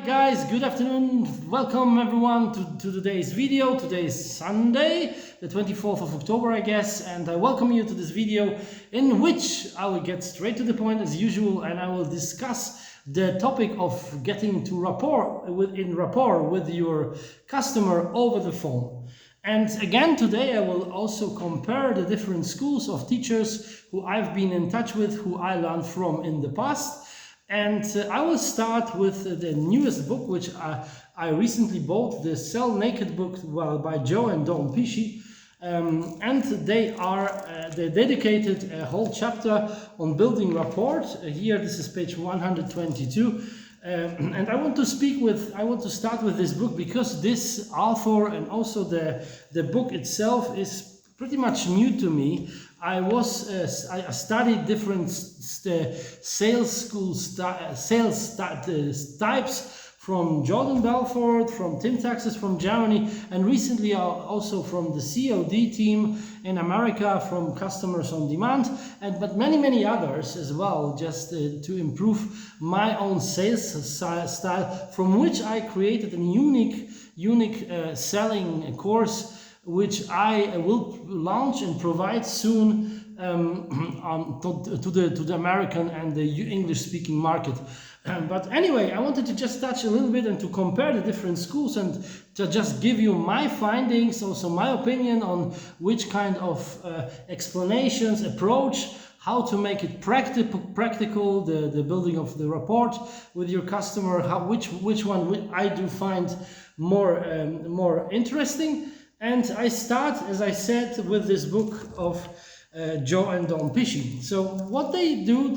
guys, good afternoon. Welcome everyone to today's video. Today is Sunday, the 24th of October, I guess, and I welcome you to this video in which I will get straight to the point as usual, and I will discuss the topic of getting to rapport with your customer over the phone. And again, today I will also compare the different schools of teachers who I've been in touch with, who I learned from in the past. And I will start with the newest book, which I recently bought, the Sell Naked book by Joe and Dawn Pici. And they dedicated a whole chapter on building rapport. Here, this is page 122. And I want to start with this book because this author and also the book itself is pretty much new to me. I studied different sales schools, types from Jordan Belford, from Tim Taxes from Germany, and recently also from the COD team in America, from Customers on Demand, but many others as well, just to improve my own sales style, from which I created a unique selling course, which I will launch and provide soon to the American and the English-speaking market. But anyway, I wanted to just touch a little bit and to compare the different schools and to just give you my findings, also my opinion on which kind of explanations, approach, how to make it practical, the building of the rapport with your customer, which one I do find more interesting. And I start, as I said, with this book of Joe and Dawn Pici. So what they do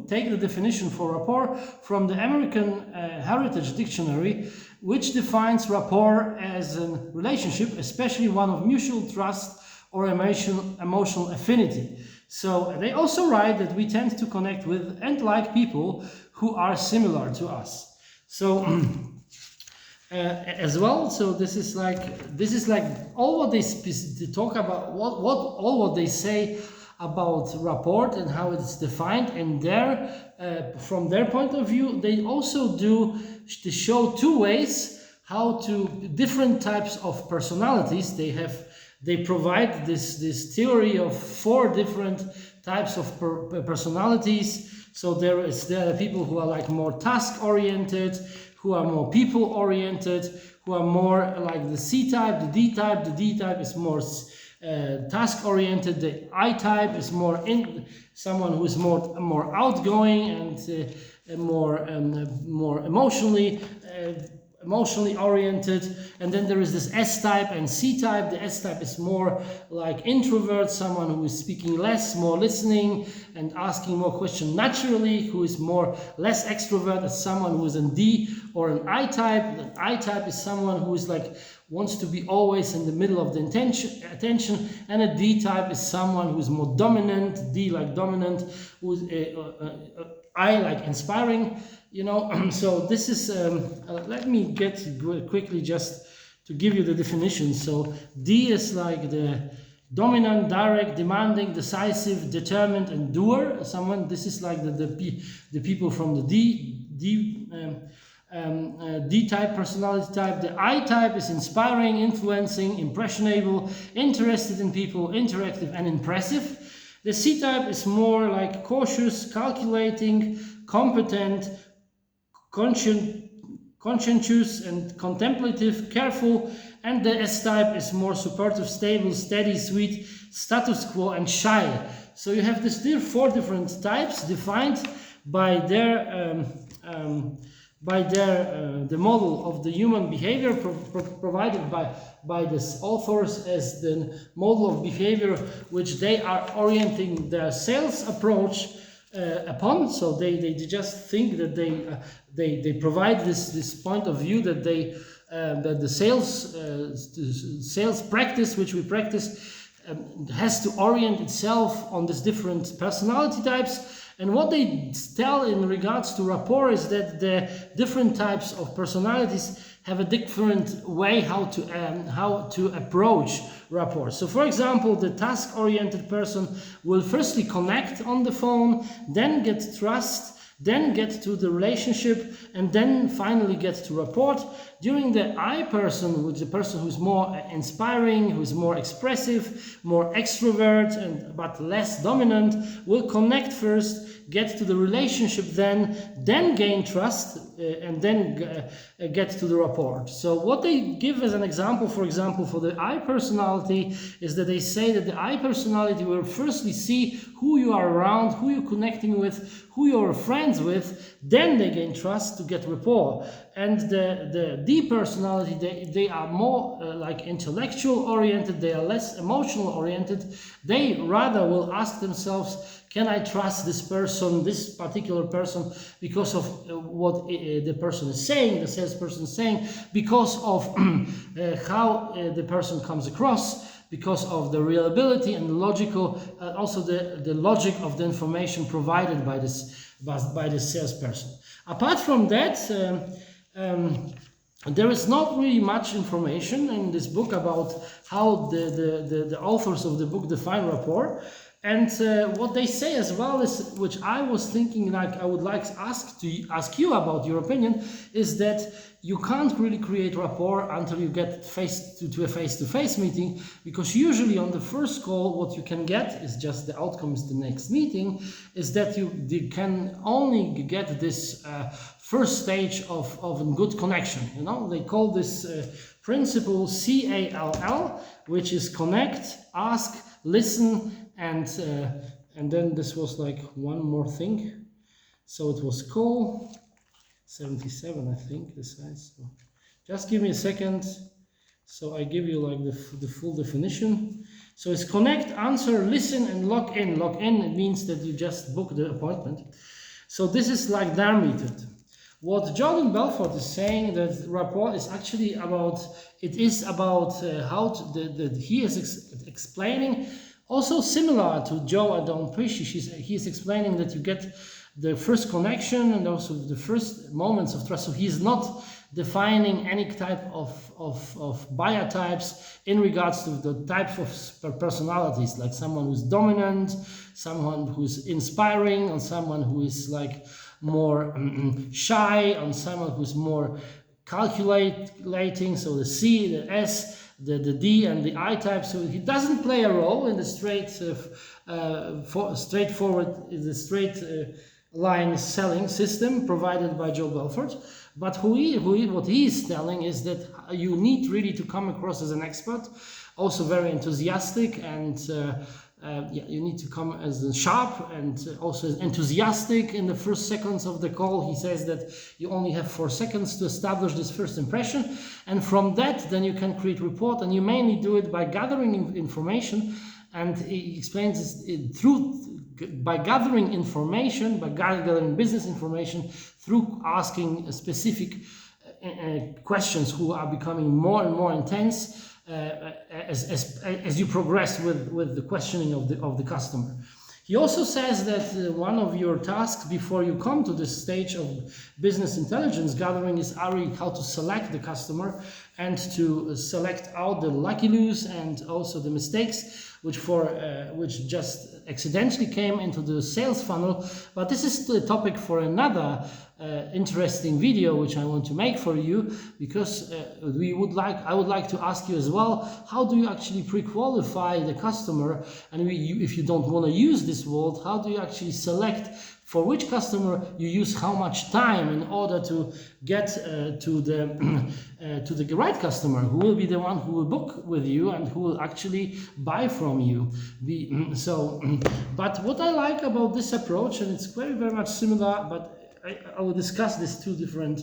take the definition for rapport from the American Heritage Dictionary, which defines rapport as a relationship, especially one of mutual trust or emotional affinity. So they also write that we tend to connect with and like people who are similar to us. So as well, so this is like all what they talk about, what they say about rapport and how it's defined, and from their point of view, they also to show two ways how to different types of personalities. They provide this theory of 4 different types of personalities. So there are people who are like more task oriented, who are more people-oriented, who are more like the C-type, the D-type. The D-type is more task-oriented. The I-type is someone who is more outgoing and more emotionally oriented. And then there is this S-type and C-type. The S-type is more like introvert, someone who is speaking less, more listening and asking more questions naturally, who is less extrovert, as someone who is in D or an I-type. An I-type is someone who is wants to be always in the middle of the attention, and a D-type is someone who is more dominant, D like dominant, who's I like inspiring, So this is, let me get quickly just to give you the definition. So D is like the dominant, direct, demanding, decisive, determined, and doer. This is like the people from the D-type personality type. The I-type is inspiring, influencing, impressionable, interested in people, interactive, and impressive. The C-type is more like cautious, calculating, competent, conscientious, and contemplative, careful. And the S-type is more supportive, stable, steady, sweet, status quo, and shy. So you have these 4 different types defined by the model of the human behavior provided by these authors as the model of behavior which they are orienting their sales approach upon. So they just think that they provide this point of view that that the sales practice which we practice has to orient itself on these different personality types. And what they tell in regards to rapport is that the different types of personalities have a different way how to approach rapport. So for example, the task-oriented person will firstly connect on the phone, then get trust, then get to the relationship, and then finally get to rapport. During the I person, which is the person who's more inspiring, who's more expressive, more extrovert, but less dominant, will connect first, get to the relationship, then gain trust, and then get to the rapport. So what they give as an example, for example, for the I personality, is that they say that the I personality will firstly see who you are around, who you're connecting with, who you're friends with, then they gain trust to get rapport. And the D personality, they are more like intellectual oriented, they are less emotional oriented. They rather will ask themselves, can I trust this person, this particular person, because of what the person is saying, the salesperson is saying, because of how the person comes across, because of the reliability and the logical, also the logic of the information provided by this salesperson. Apart from that, there is not really much information in this book about how the authors of the book define rapport. And what they say as well is, which I was thinking, like I would like to ask you about your opinion, is that you can't really create rapport until you get to a face-to-face meeting, because usually on the first call what you can get is just the outcomes the next meeting, is that you can only get this first stage of a good connection. You know, they call this principle CALL, which is connect, ask, listen, and then this was like one more thing. So it was call 77, I think, the size. So just give me a second. So I give you like the full definition. So it's connect, answer, listen, and lock in. Lock in, it means that you just book the appointment. So this is like their method. What Jordan Belford is saying, that rapport is actually about, it is about how he is explaining, also similar to Joe Adon Pici. He is explaining that you get the first connection and also the first moments of trust. So he's not defining any type of buyer types in regards to the type of personalities, like someone who's dominant, someone who's inspiring, and someone who is like more shy, and someone who's more calculating. So the C, the S, the D, and the I type. So he doesn't play a role in the straightforward, the straight line selling system provided by Joe Belford. But what he is telling is that you need really to come across as an expert, also very enthusiastic, and you need to come as sharp and also enthusiastic in the first seconds of the call. He says that you only have 4 seconds to establish this first impression, and from that then you can create rapport, and you mainly do it by gathering information. And he explains by gathering information, by gathering business information, through asking specific questions who are becoming more and more intense as you progress with the questioning of the customer. He also says that one of your tasks before you come to this stage of business intelligence gathering is how to select the customer and to select out the lucky lose and also the mistakes which just accidentally came into the sales funnel. But this is the topic for another interesting video which I want to make for you, because I would like to ask you as well, how do you actually pre-qualify the customer? And if you don't want to use this word, how do you actually select for which customer you use how much time in order to get to the right customer, who will be the one who will book with you and who will actually buy from you. But what I like about this approach, and it's very much similar, but I will discuss these 2 different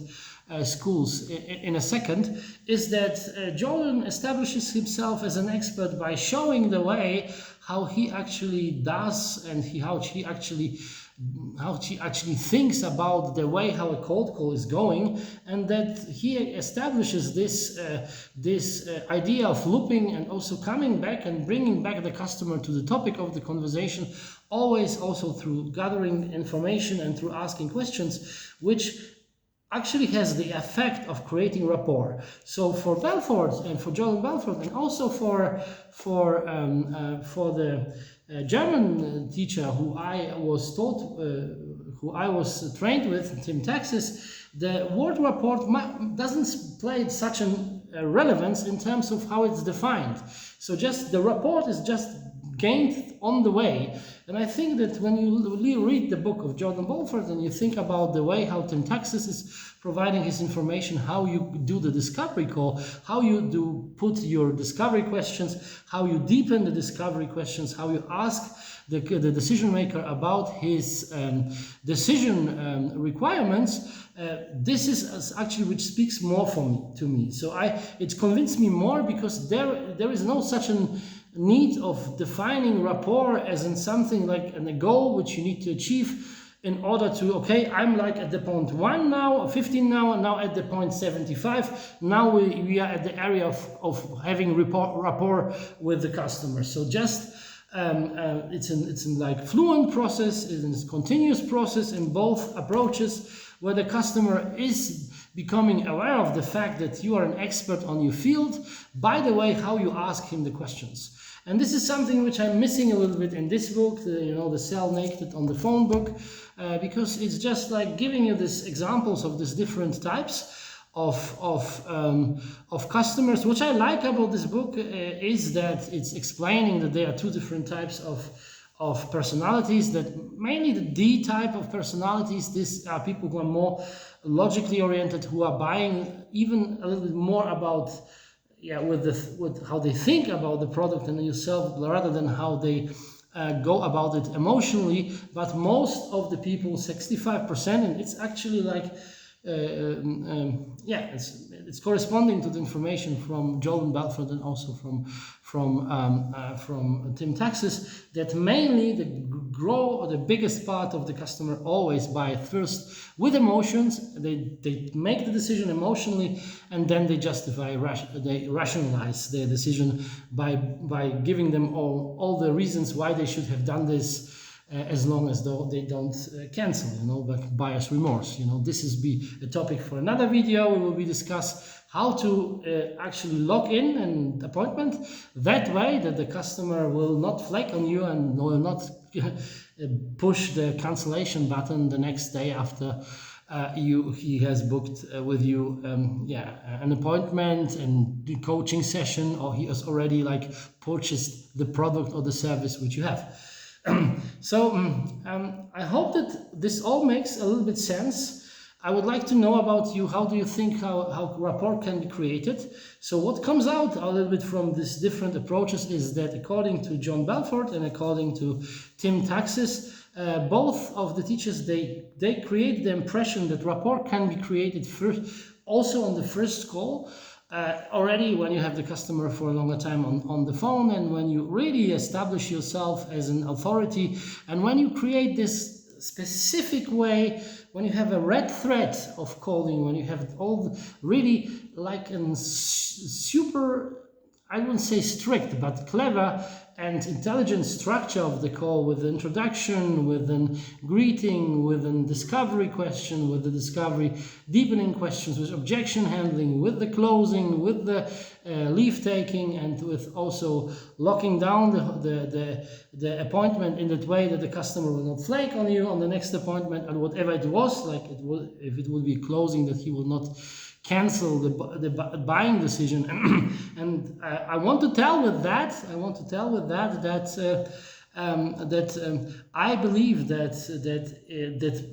schools in a second, is that Jordan establishes himself as an expert by showing the way how he actually does, and how he actually thinks about the way how a cold call is going, and that he establishes this idea of looping and also coming back and bringing back the customer to the topic of the conversation, always also through gathering information and through asking questions, which actually has the effect of creating rapport. So for Belford and for Jordan Belford, and also for the German teacher who I was taught, who I was trained with, Tim Taxis, the word rapport doesn't play such a relevance in terms of how it's defined. So just the rapport is just gained on the way. And I think that when you read the book of Jordan Belford and you think about the way how Tim Taxis is providing his information, how you do the discovery call, how you do put your discovery questions, how you deepen the discovery questions, how you ask the decision maker about his decision requirements, this is actually which speaks more to me. So it's convinced me more, because there is no such a need of defining rapport as in something like a goal which you need to achieve in order to, okay, I'm like at the point 1 now, 15 now, and now at the point 75. Now we are at the area of having rapport with the customer. So just it's a like fluent process, it's a continuous process in both approaches, where the customer is becoming aware of the fact that you are an expert on your field by the way how you ask him the questions. And this is something which I'm missing a little bit in this book, the Sell Naked on the Phone book, because it's just like giving you these examples of these different types of customers. What I like about this book is that it's explaining that there are two different types of personalities, that mainly the D type of personalities, these are people who are more logically oriented, who are buying even a little bit more about with how they think about the product and yourself, rather than how they go about it emotionally. But most of the people, 65%, and it's actually like it's corresponding to the information from Jordan Belford and also from Tim Taxis, that mainly the biggest part of the customer always buy first with emotions. They make the decision emotionally, and then they they rationalize their decision by giving them all the reasons why they should have done this, as long as though they don't cancel, but buyer's remorse. This is be a topic for another video. We will discuss how to actually lock in an appointment that way that the customer will not flake on you and will not push the cancellation button the next day after he has booked with you an appointment and the coaching session, or he has already like purchased the product or the service which you have. So I hope that this all makes a little bit sense. I would like to know about you. How do you think how rapport can be created? So what comes out a little bit from these different approaches is that, according to John Belford and according to Tim Taxis, both of the teachers, they create the impression that rapport can be created first, also on the first call. Already when you have the customer for a longer time on the phone, and when you really establish yourself as an authority, and when you create this specific way, when you have a red thread of calling, when you have all really like a super, I wouldn't say strict, but clever and intelligent structure of the call, with the introduction, with a greeting, with a discovery question, with the discovery deepening questions, with objection handling, with the closing, with the leave taking, and with also locking down the appointment in that way that the customer will not flake on you on the next appointment, and whatever it was, like if it will be closing, that he will not cancel the buying decision. And I want to tell with that I believe that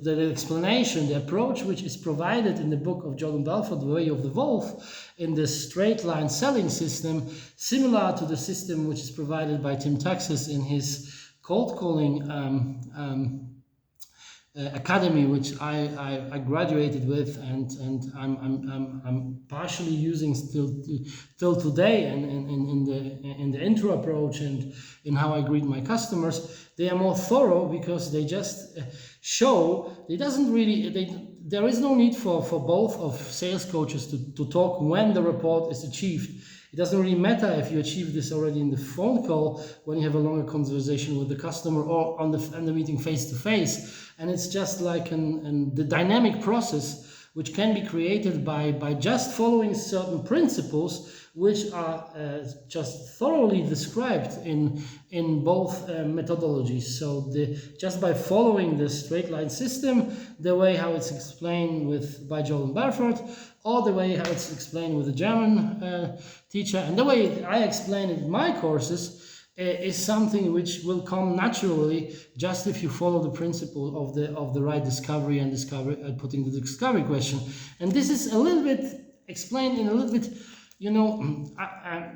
the explanation, the approach which is provided in the book of Jordan Belford, The Way of the Wolf, in the straight line selling system, similar to the system which is provided by Tim Taxis in his cold calling academy, which I graduated with, and I'm partially using till today, and in the intro approach and in how I greet my customers. They are more thorough, because they just show there is no need for both of sales coaches to talk when the rapport is achieved. It doesn't really matter if you achieve this already in the phone call, when you have a longer conversation with the customer, or on the meeting face to face. And it's just like the dynamic process which can be created by just following certain principles, which are just thoroughly described in both methodologies. So just by following the straight line system, the way how it's explained by Jordan Belford, or the way how it's explained with the German teacher, and the way I explain it in my courses, is something which will come naturally just if you follow the principle of the right discovery and putting the discovery question. And this is a little bit explained in a little bit, you know,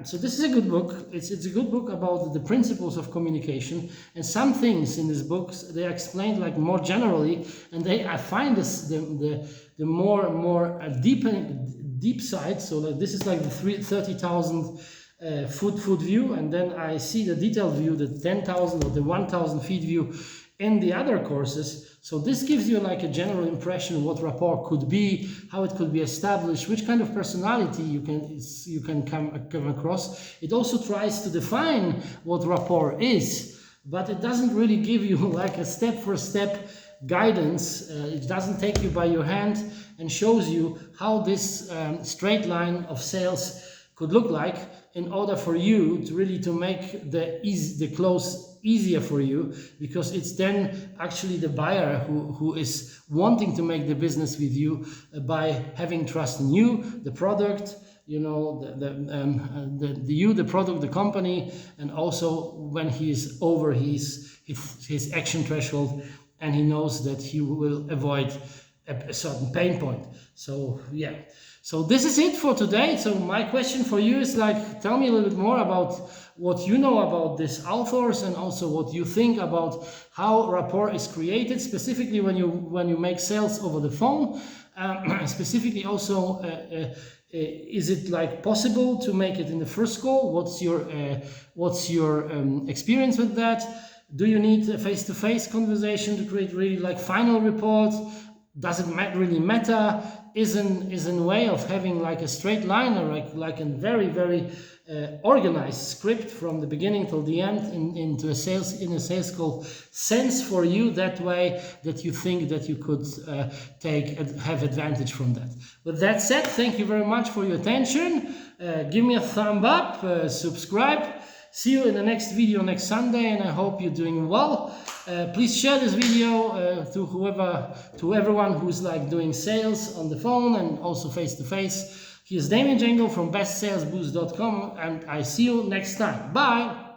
so this is a good book. It's a good book about the principles of communication, and some things in these books they are explained like more generally, and I find this the more deep side. So like this is like the 30,000 foot view, and then I see the detailed view, the 10,000 or the 1,000 feet view in the other courses. So this gives you like a general impression of what rapport could be, how it could be established, which kind of personality you can come across. It also tries to define what rapport is, but it doesn't really give you like a step-for-step guidance. It doesn't take you by your hand and shows you how this straight line of sales could look like, in order for you to really to make the close easier for you, because it's then actually the buyer who is wanting to make the business with you by having trust in you, the product, you know, the product, the company, and also when he is over his action threshold, and he knows that he will avoid a certain pain point. So yeah. So this is it for today. So my question for you is like, tell me a little bit more about what you know about these authors, and also what you think about how rapport is created, specifically when you make sales over the phone. Specifically also, is it like possible to make it in the first call? What's your experience with that? Do you need a face-to-face conversation to create really like final reports? Does it really matter? Is a way of having like a straight line, or like a very organized script from the beginning till the end in a sales call sense for you, that way that you think that you could have advantage from that. With that said, thank you very much for your attention. Give me a thumb up, subscribe. See you in the next video next Sunday, and I hope you're doing well. Please share this video to everyone who's like doing sales on the phone and also face to face. Here's Damien Jangle from bestsalesboost.com, and I see you next time. Bye.